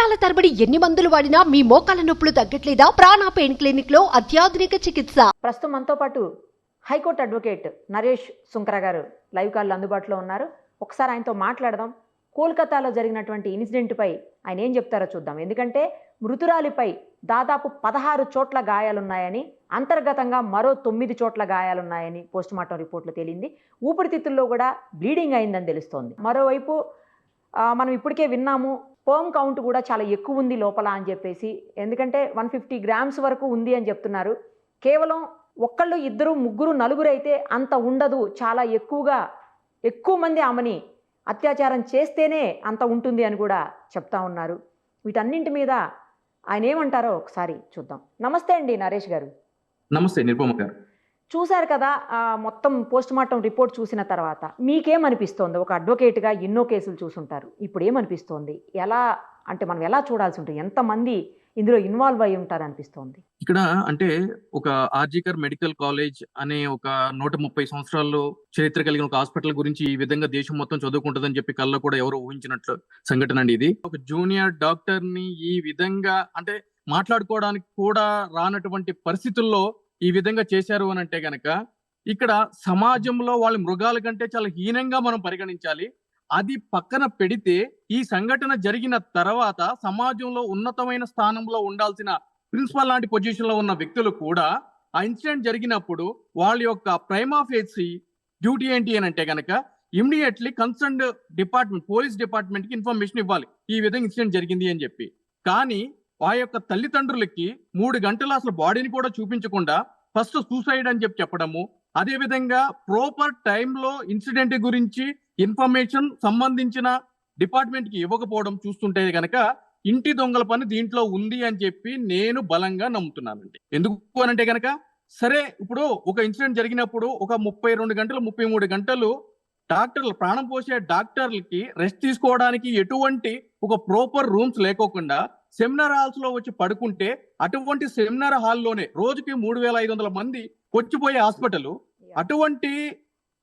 సంవత్సరాల తరబడి ఎన్ని మందులు వాడినా మీ మోకాల నొప్పులు తగ్గట్లేదా? ప్రాణ పెయిన్ క్లినిక్ లో అత్యాధునిక చికిత్స. ప్రస్తుతం మనతో పాటు హైకోర్టు అడ్వకేట్ నరేష్ సుంకర గారు లైవ్ కాల్లో అందుబాటులో ఉన్నారు. ఒకసారి ఆయనతో మాట్లాడదాం. కోల్కతాలో జరిగినటువంటి ఇన్సిడెంట్పై ఆయన ఏం చెప్తారో చూద్దాం. ఎందుకంటే మృతురాలిపై దాదాపు 16 చోట్ల గాయాలున్నాయని, అంతర్గతంగా మరో 9 చోట్ల గాయాలున్నాయని పోస్టుమార్టం రిపోర్ట్లో తేలింది. ఊపిరితిత్తుల్లో కూడా బ్లీడింగ్ అయిందని తెలుస్తోంది. మరోవైపు మనం ఇప్పటికే విన్నాము, స్పెర్మ్ కౌంట్ కూడా చాలా ఎక్కువ ఉంది లోపల అని చెప్పేసి. ఎందుకంటే 150 గ్రామ్స్ వరకు ఉంది అని చెప్తున్నారు. కేవలం ఒక్కళ్ళు, ఇద్దరు, ముగ్గురు, నలుగురు అయితే అంత ఉండదు, చాలా ఎక్కువ మంది ఆమెని అత్యాచారం చేస్తేనే అంత ఉంటుంది అని కూడా చెప్తా ఉన్నారు. వీటన్నింటి మీద ఆయన ఏమంటారో ఒకసారి చూద్దాం. నమస్తే అండి నరేష్ గారు. నమస్తే నిరుపమ గారు. చూశారు కదా మొత్తం పోస్టుమార్టం రిపోర్ట్ చూసిన తర్వాత మీకేమనిపిస్తోంది? ఒక అడ్వకేట్గా ఎన్నో కేసులు చూసుంటారు, ఇప్పుడు ఏమనిపిస్తోంది? ఎలా అంటే మనం ఎలా చూడాల్సి ఉంటుంది? ఎంతమంది ఇందులో ఇన్వాల్వ్ అయి ఉంటారు అనిపిస్తోంది? ఇక్కడ అంటే ఒక ఆర్జికర్ మెడికల్ కాలేజ్ అనే ఒక 130 సంవత్సరాల్లో చరిత్ర కలిగిన ఒక హాస్పిటల్ గురించి ఈ విధంగా దేశం మొత్తం చదువుకుంటుందని చెప్పి కల్లో కూడా ఎవరు ఊహించినట్లు సంఘటన అండి ఇది. ఒక జూనియర్ డాక్టర్ ని ఈ విధంగా అంటే మాట్లాడుకోవడానికి కూడా రానటువంటి పరిస్థితుల్లో ఈ విధంగా చేశారు అని అంటే గనక ఇక్కడ సమాజంలో వాళ్ళ మృగాల కంటే చాలా హీనంగా మనం పరిగణించాలి. అది పక్కన పెడితే ఈ సంఘటన జరిగిన తర్వాత సమాజంలో ఉన్నతమైన స్థానంలో ఉండాల్సిన ప్రిన్సిపల్ లాంటి పొజిషన్ లో ఉన్న వ్యక్తులు కూడా ఆ ఇన్సిడెంట్ జరిగినప్పుడు వాళ్ళ యొక్క ప్రైమా ఫేసి డ్యూటీ ఏంటి అని అంటే గనక immediately concerned department, police department కి ఇన్ఫర్మేషన్ ఇవ్వాలి ఈ విధంగా ఇన్సిడెంట్ జరిగింది అని చెప్పి. కానీ ఆ యొక్క తల్లిదండ్రులకి 3 గంటలు అసలు బాడీని కూడా చూపించకుండా ఫస్ట్ సూసైడ్ అని చెప్పడము, అదే విధంగా ప్రాపర్ టైంలో ఇన్సిడెంట్ గురించి ఇన్ఫర్మేషన్ సంబంధించిన డిపార్ట్మెంట్ కి ఇవ్వకపోవడం చూస్తుంటే గనక ఇంటి దొంగల పని దీంట్లో ఉంది అని చెప్పి నేను బలంగా నమ్ముతున్నానండి. ఎందుకు అనంటే గనక సరే ఇప్పుడు ఒక ఇన్సిడెంట్ జరిగినప్పుడు ఒక 32 గంటలు 33 గంటలు డాక్టర్లు, ప్రాణం పోసే డాక్టర్లకి రెస్ట్ తీసుకోవడానికి ఎటువంటి ఒక ప్రాపర్ రూమ్స్ లేకోకుండా సెమినార్ హాల్స్ లో వచ్చి పడుకుంటే, అటువంటి సెమినార్ హాల్లోనే రోజుకి 3500 మంది వచ్చిపోయే హాస్పిటల్,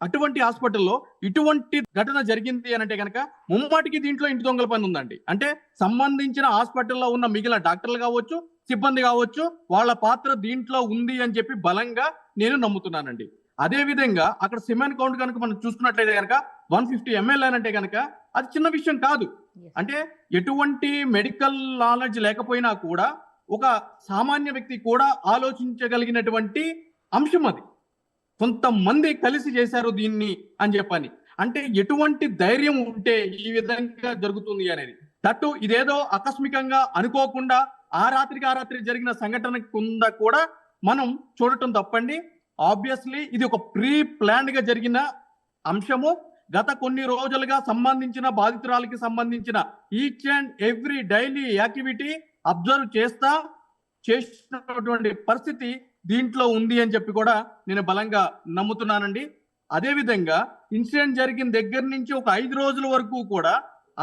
అటువంటి హాస్పిటల్లో ఇటువంటి ఘటన జరిగింది అని అంటే కనుక ముమ్మాటికి దీంట్లో ఇంటి దొంగల పని ఉందండి. అంటే సంబంధించిన హాస్పిటల్లో ఉన్న మిగిలిన డాక్టర్లు కావచ్చు, సిబ్బంది కావచ్చు, వాళ్ళ పాత్ర దీంట్లో ఉంది అని చెప్పి బలంగా నేను నమ్ముతున్నానండి. అదే విధంగా అక్కడ సిమెన్ కౌంట్ కనుక మనం చూసుకున్నట్లయితే కనుక 150 ml అని అంటే కనుక అది చిన్న విషయం కాదు. అంటే ఎటువంటి మెడికల్ నాలెడ్జ్ లేకపోయినా కూడా ఒక సామాన్య వ్యక్తి కూడా ఆలోచించగలిగినటువంటి అంశం అది. కొంతమంది కలిసి చేశారు దీన్ని అని చెప్పని అంటే ఎటువంటి ధైర్యం ఉంటే ఈ విధంగా జరుగుతుంది అనేది. దట్టు ఇదేదో ఆకస్మికంగా అనుకోకుండా ఆ రాత్రి జరిగిన సంఘటన కింద కూడా మనం చూడటం తప్పండి. ఆబ్వియస్లీ ఇది ఒక ప్రీ ప్లాన్డ్ గా జరిగిన అంశము. గత కొన్ని రోజులుగా సంబంధించిన బాధితురాలకి సంబంధించిన each and every daily activity observe చేసినటువంటి పరిస్థితి దీంట్లో ఉంది అని చెప్పి కూడా నేను బలంగా నమ్ముతున్నానండి. అదే విధంగా ఇన్సిడెంట్ జరిగిన దగ్గర నుంచి ఒక 5 రోజుల వరకు కూడా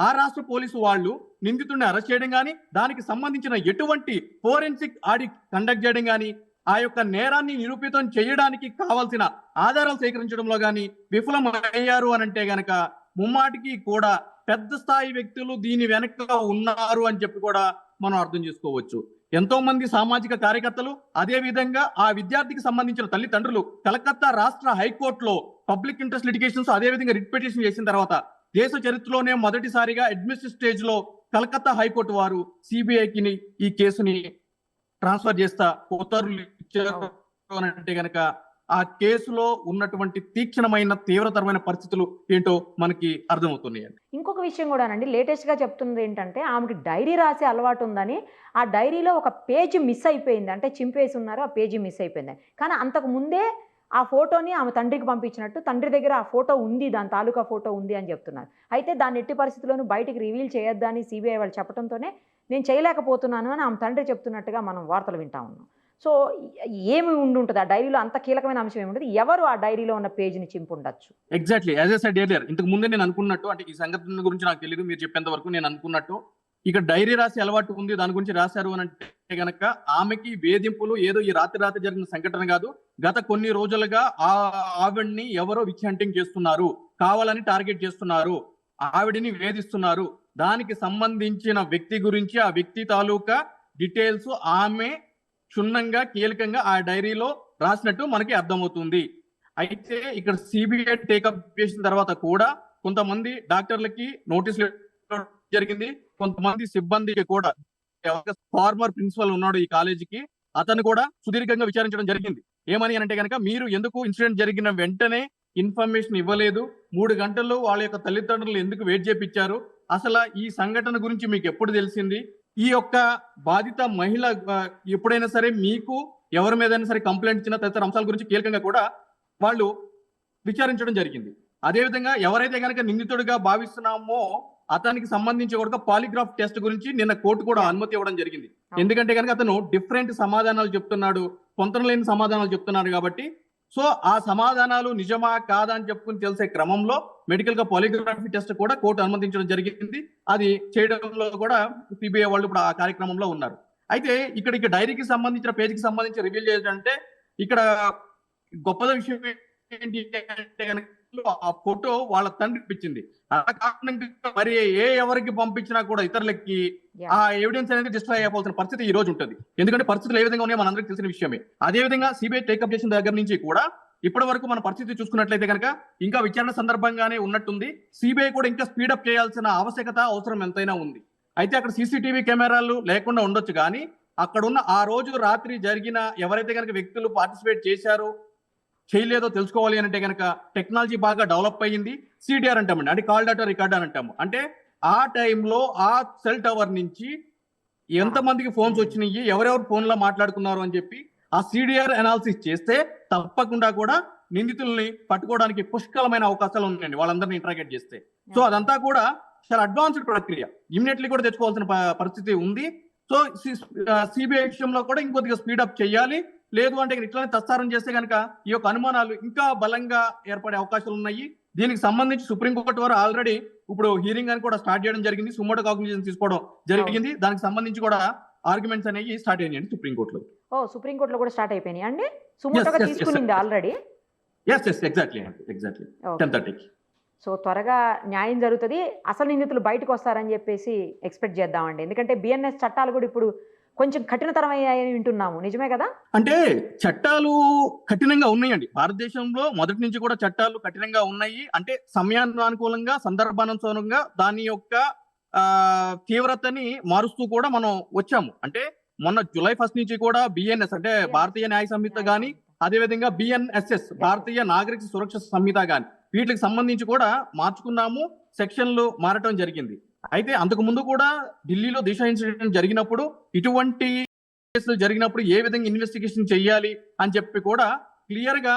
ఆ రాష్ట్ర పోలీసు వాళ్ళు నిందితుడిని అరెస్ట్ చేయడం కానీ, దానికి సంబంధించిన ఎటువంటి ఫోరెన్సిక్ ఆడిట్ కండక్ట్ చేయడం కానీ, ఆ యొక్క నేరాన్ని నిరూపితం చేయడానికి కావాల్సిన ఆధారాలు సేకరించడంలో కానీ విఫలం అయ్యారు అని అంటే గనక ముమ్మాటికి కూడా పెద్ద స్థాయి వ్యక్తులు దీని వెనక ఉన్నారు అని చెప్పి కూడా మనం అర్థం చేసుకోవచ్చు. ఎంతో మంది సామాజిక కార్యకర్తలు, అదే విధంగా ఆ విద్యార్థికి సంబంధించిన తల్లిదండ్రులు కలకత్తా రాష్ట్ర హైకోర్టులో పబ్లిక్ ఇంట్రెస్ట్ లిటిగేషన్స్, అదే విధంగా రిట్ పిటిషన్ చేసిన తర్వాత దేశ చరిత్రలోనే మొదటిసారిగా అడ్మినిస్ట్రేటివ్ స్టేజ్ లో కలకత్తా హైకోర్టు వారు సిబిఐకి ఈ కేసుని ట్రాన్స్ఫర్ చేస్తా ఉత్తర్వులు ఇచ్చారు అంటే గనక ఆ కేసులో ఉన్నటువంటి తీక్షణమైన తీవ్రతరమైన పరిస్థితులు ఏంటో మనకి అర్థమవుతున్నాయి. ఇంకొక విషయం కూడానండి, లేటెస్ట్ గా చెప్తున్నది ఏంటంటే ఆమెకి డైరీ రాసే అలవాటు ఉందని, ఆ డైరీలో ఒక పేజీ మిస్ అయిపోయింది, అంటే చింపేసి ఉన్నారు, ఆ పేజీ మిస్ అయిపోయింది. కానీ అంతకు ముందే ఆ ఫోటోని ఆమె తండ్రికి పంపించినట్టు, తండ్రి దగ్గర ఆ ఫోటో ఉంది, దాని తాలూకా ఫోటో ఉంది అని చెప్తున్నారు. అయితే దాన్ని ఎట్టి పరిస్థితుల్లోనూ బయటికి రివీల్ చేయొద్దని సిబిఐ వాళ్ళు చెప్పడంతోనే నేను చేయలేకపోతున్నాను అని ఆమె తండ్రి చెప్తున్నట్టుగా మనం వార్తలు వింటా ఉన్నాం. సో ఏమి ఉంటుంది ఆ డైరీలో? అంత కీలకమైన అంశం ఏముంటుంది? ఎవరు ఆ డైరీలో ఉన్న పేజీని చింపుండొచ్చు? Exactly as I said earlier, ఇంతకు ముందే నేను అనుకున్నట్టు, అంటే ఈ సంఘటన గురించి నాకు తెలియదు, మీరు చెప్పేంత వరకు నేను అనుకున్నట్టు ఇక డైరీ రాసే అలవాటు ఉంది, దాని గురించి రాశారు అని అంటే గనక ఆమెకి వేధింపులు ఏదో ఈ రాత్రి జరిగిన సంఘటన కాదు. గత కొన్ని రోజులుగా ఆవిడ్ని ఎవరో విచ్ హంటింగ్ చేస్తున్నారు, కావాలని టార్గెట్ చేస్తున్నారు, ఆవిడిని వేధిస్తున్నారు, దానికి సంబంధించిన వ్యక్తి గురించి, ఆ వ్యక్తి తాలూకా డీటెయిల్స్ ఆమె క్షుణ్ణంగా కీలకంగా ఆ డైరీలో రాసినట్టు మనకి అర్థమవుతుంది. అయితే ఇక్కడ సిబిఐ టేకప్ చేసిన తర్వాత కూడా కొంతమంది డాక్టర్లకి నోటీసులు జరిగింది, కొంతమంది సిబ్బందికి కూడా. ఫార్మర్ ప్రిన్సిపల్ ఉన్నాడు ఈ కాలేజీకి, అతను కూడా సుదీర్ఘంగా విచారించడం జరిగింది. ఏమని అంటే కనుక, మీరు ఎందుకు ఇన్సిడెంట్ జరిగిన వెంటనే ఇన్ఫర్మేషన్ ఇవ్వలేదు, 3 గంటల్లో వాళ్ళ యొక్క తల్లిదండ్రులు ఎందుకు వెయిట్ చేపించారు, అసలు ఈ సంఘటన గురించి మీకు ఎప్పుడు తెలిసింది, ఈ యొక్క బాధిత మహిళ ఎప్పుడైనా సరే మీకు ఎవరి మీదైనా సరే కంప్లైంట్ ఇచ్చిన తదితర అంశాల గురించి కీలకంగా కూడా వాళ్ళు విచారించడం జరిగింది. అదేవిధంగా ఎవరైతే కనుక నిందితుడిగా భావిస్తున్నామో అతనికి సంబంధించి కూడా పాలిగ్రాఫ్ టెస్ట్ గురించి నిన్న కోర్టు కూడా అనుమతి ఇవ్వడం జరిగింది. ఎందుకంటే కనుక అతను డిఫరెంట్ సమాధానాలు చెప్తున్నాడు, పొంతన లేని సమాధానాలు చెప్తున్నాడు కాబట్టి, సో ఆ సమాధానాలు నిజమా కాదా అని చెప్పుకుని తెలిసే క్రమంలో మెడికల్ గా పాలిగ్రాఫీ టెస్ట్ కూడా కోర్టు అనుమతించడం జరిగింది. అది చేయడంలో కూడా సిబిఐ వాళ్ళు ఇప్పుడు ఆ కార్యక్రమంలో ఉన్నారు. అయితే ఇక్కడ డైరీకి సంబంధించిన పేజీకి సంబంధించి రివీల్ చేయాలంటే ఇక్కడ గొప్ప విషయం ఏంటి అంటే కనుక ఆ ఫోటో వాళ్ళ తండ్రికి ఇచ్చింది. ఆ కారణంగా మరి ఎవరికి పంపించినా కూడా ఇతరులకి ఆ ఎవిడెన్స్ అనేది డిస్ట్రాయ్ అయిపోతున్న పరిస్థితి ఈ రోజు ఉంటుంది. ఎందుకంటే పరిస్థితులు ఏ విధంగా ఉన్నాయో మనందరికీ తెలిసిన విషయమే. అదే విధంగా సిబిఐ టేకప్ చేసిన దగ్గర నుంచి కూడా ఇప్పటి వరకు మన పరిస్థితి చూసుకున్నట్లయితే కనుక ఇంకా విచారణ సందర్భంగానే ఉన్నట్టుంది. సిబిఐ కూడా ఇంకా స్పీడప్ చేయాల్సిన ఆవశ్యకత, అవసరం ఎంతైనా ఉంది. అయితే అక్కడ సీసీటీవీ కెమెరాలు లేకుండా ఉండొచ్చు, కానీ అక్కడ ఉన్న ఆ రోజు రాత్రి జరిగిన ఎవరైతే కనుక వ్యక్తులు పార్టిసిపేట్ చేశారో చేయలేదో తెలుసుకోవాలి అంటే కనుక టెక్నాలజీ బాగా డెవలప్ అయ్యింది. సిడిఆర్ అంటామండి, అంటే కాల్ డేటా రికార్డ్ అని అంటాము. అంటే ఆ టైంలో ఆ సెల్ టవర్ నుంచి ఎంతమందికి ఫోన్స్ వచ్చినాయి, ఎవరెవరు ఫోన్ లో మాట్లాడుకున్నారు అని చెప్పి ఆ సిడిఆర్ అనాలిసిస్ చేస్తే తప్పకుండా కూడా నిందితుల్ని పట్టుకోవడానికి పుష్కలమైన అవకాశాలు ఉన్నాయండి, వాళ్ళందరినీ ఇంటరాగేట్ చేస్తే. సో అదంతా కూడా చాలా అడ్వాన్స్డ్ ప్రక్రియ, ఇమ్మీడియట్లీ కూడా తెచ్చుకోవాల్సిన పరిస్థితి ఉంది. సో సిబిఐ విషయంలో కూడా ఇంకొద్దిగా స్పీడప్ చేయాలి. లేదు అంటే ఇట్లానే తత్సారం చేస్తే కనుక ఈ యొక్క అనుమానాలు ఇంకా బలంగా ఏర్పడే అవకాశాలు ఉన్నాయి. దీనికి సంబంధించి సుప్రీంకోర్టు వారు ఆల్రెడీ ఇప్పుడు హియరింగ్ అని కూడా స్టార్ట్ చేయడం జరిగింది, సుమోటో కాగ్నిషన్ తీసుకోవడం జరిగింది. దానికి సంబంధించి కూడా ఆర్గ్యుమెంట్స్ అనేవి స్టార్ట్ అయినాయి సుప్రీంకోర్టులో. సుప్రీంకోర్టులో కూడా స్టార్ట్ అయిపోయినాయి అండి, సుమోటోగా తీసుకునింది ఆల్రెడీ. ఎగ్జాక్ట్లీ 10:30. సో త్వరగా న్యాయం జరుగుతుంది, అసలు నిందితులు బయటకు వస్తారని చెప్పేసి ఎక్స్పెక్ట్ చేద్దామండి. ఎందుకంటే బిఎన్ఎస్ చట్టాలు కూడా ఇప్పుడు కొంచెం కఠినతరం అయ్యాయని వింటున్నాము, నిజమే కదా? అంటే చట్టాలు కఠినంగా ఉన్నాయండి భారతదేశంలో, మొదటి నుంచి కూడా చట్టాలు కఠినంగా ఉన్నాయి. అంటే సమయానుకూలంగా, సందర్భానుసారంగా దాని యొక్క తీవ్రతని మారుస్తూ కూడా మనం వచ్చాము. అంటే మొన్న July 1 నుంచి కూడా బిఎన్ఎస్ అంటే భారతీయ న్యాయ సంహిత గాని, అదేవిధంగా బిఎన్ఎస్ఎస్ భారతీయ నాగరిక సురక్ష సంహిత గాని, వీటికి సంబంధించి కూడా మార్చుకున్నాము, సెక్షన్లు మారటం జరిగింది. అయితే అంతకు ముందు కూడా ఢిల్లీలో దిశ ఇన్సిడెంట్ జరిగినప్పుడు, ఇటువంటి కేసులు జరిగినప్పుడు ఏ విధంగా ఇన్వెస్టిగేషన్ చేయాలి అని చెప్పి కూడా క్లియర్ గా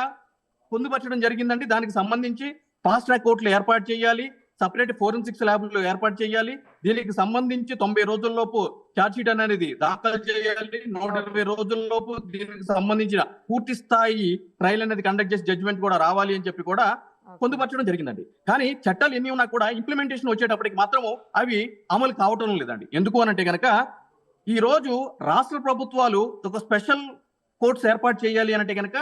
పొందుపరచడం జరిగిందండి. దానికి సంబంధించి ఫాస్ట్ ట్రాక్ కోర్టులు ఏర్పాటు చేయాలి, సపరేట్ ఫోరెన్సిక్స్ ల్యాబ్లు ఏర్పాటు చేయాలి, దీనికి సంబంధించి 90 రోజుల్లోపు ఛార్జ్ షీట్ అనేది దాఖలు చేయాలి, 120 రోజుల్లోపు దీనికి సంబంధించిన పూర్తి స్థాయి ట్రయల్ అనేది కండక్ట్ చేసి జడ్జిమెంట్ కూడా రావాలి అని చెప్పి కూడా పొందుపరచడం జరిగిందండి. కానీ చట్టాలు ఎన్ని ఉన్నా కూడా ఇంప్లిమెంటేషన్ వచ్చేటప్పటికి మాత్రము అవి అమలు కావటం లేదండి. ఎందుకు అనంటే కనుక ఈ రోజు రాష్ట్ర ప్రభుత్వాలు ఒక స్పెషల్ కోర్ట్స్ ఏర్పాటు చేయాలి అంటే కనుక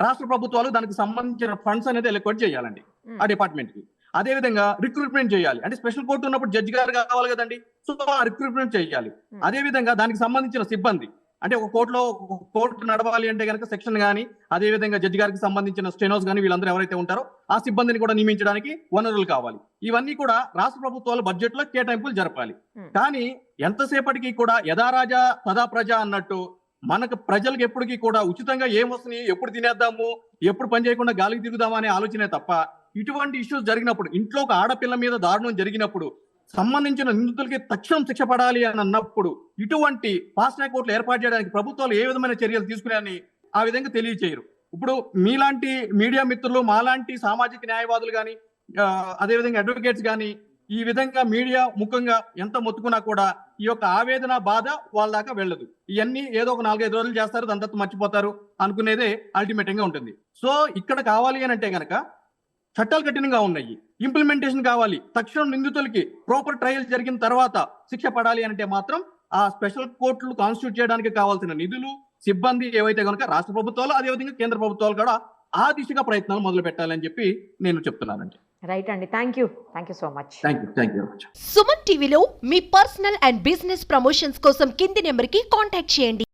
రాష్ట్ర ప్రభుత్వాలు దానికి సంబంధించిన ఫండ్స్ అనేది ఎలక్వేట్ చేయాలండి ఆ డిపార్ట్మెంట్ కి. అదే విధంగా రిక్రూట్మెంట్ చేయాలి, అంటే స్పెషల్ కోర్టు ఉన్నప్పుడు జడ్జి గారు కావాలి కదండి, సో ఆ రిక్రూట్మెంట్ చేయాలి. అదే విధంగా దానికి సంబంధించిన సిబ్బంది, అంటే ఒక కోర్టు నడవాలి అంటే కనుక సెక్షన్ కానీ, అదే విధంగా జడ్జి గారికి సంబంధించిన స్టెనోస్ కానీ, వీళ్ళందరూ ఎవరైతే ఉంటారో ఆ సిబ్బందిని కూడా నియమించడానికి వనరులు కావాలి. ఇవన్నీ కూడా రాష్ట్ర ప్రభుత్వాల బడ్జెట్ లో కేటాయింపులు జరపాలి. కానీ ఎంతసేపటికి కూడా యథారాజా తదా ప్రజ అన్నట్టు మనకు ప్రజలకు ఎప్పటికీ కూడా ఉచితంగా ఏం వస్తున్నాయి, ఎప్పుడు తినేద్దాము, ఎప్పుడు పని చేయకుండా గాలికి తిరుగుదామా అనే ఆలోచనే తప్ప, ఇటువంటి ఇష్యూస్ జరిగినప్పుడు, ఇంట్లో ఒక ఆడపిల్ల మీద దారుణం జరిగినప్పుడు సంబంధించిన నిందితులకి తక్షణం శిక్ష పడాలి అని అన్నప్పుడు ఇటువంటి ఫాస్ట్ ట్రాక్ కోర్టులు ఏర్పాటు చేయడానికి ప్రభుత్వాలు ఏ విధమైన చర్యలు తీసుకున్నాయని ఆ విధంగా తెలియచేయరు. ఇప్పుడు మీలాంటి మీడియా మిత్రులు, మాలాంటి సామాజిక న్యాయవాదులు కానీ, అదేవిధంగా అడ్వకేట్స్ కానీ ఈ విధంగా మీడియా ముఖంగా ఎంత మొత్తుకున్నా కూడా ఈ యొక్క ఆవేదన, బాధ వాళ్ళ దాకా వెళ్ళదు. ఇవన్నీ ఏదో ఒక 4-5 రోజులు చేస్తారు, దాని తర్వాత మర్చిపోతారు అనుకునేదే అల్టిమేట్ గా ఉంటుంది. సో ఇక్కడ కావాలి అని అంటే కనుక చట్టాలు కఠినంగా ఉన్నాయి, ఇంప్లిమెంటేషన్ కావాలి, తక్షణం నిందితులకి ప్రాపర్ ట్రయల్ జరిగిన తర్వాత శిక్ష పడాలి అంటే మాత్రం ఆ స్పెషల్ కోర్టులు కాన్స్టిట్యూట్ చేయడానికి కావాల్సిన నిధులు, సిబ్బంది ఏవైతే కనుక రాష్ట్ర ప్రభుత్వాలు, అదేవిధంగా కేంద్ర ప్రభుత్వాలు కూడా ఆ దిశగా ప్రయత్నాలు మొదలు పెట్టాలని చెప్పి నేను చెప్తున్నానండి. రైట్ అండి, thank you so much. Thank you. Suman టీవీలో మీ పర్సనల్ అండ్ బిజినెస్ ప్రమోషన్స్ కోసం కింది నెంబర్కి కాంటాక్ట్ చేయండి.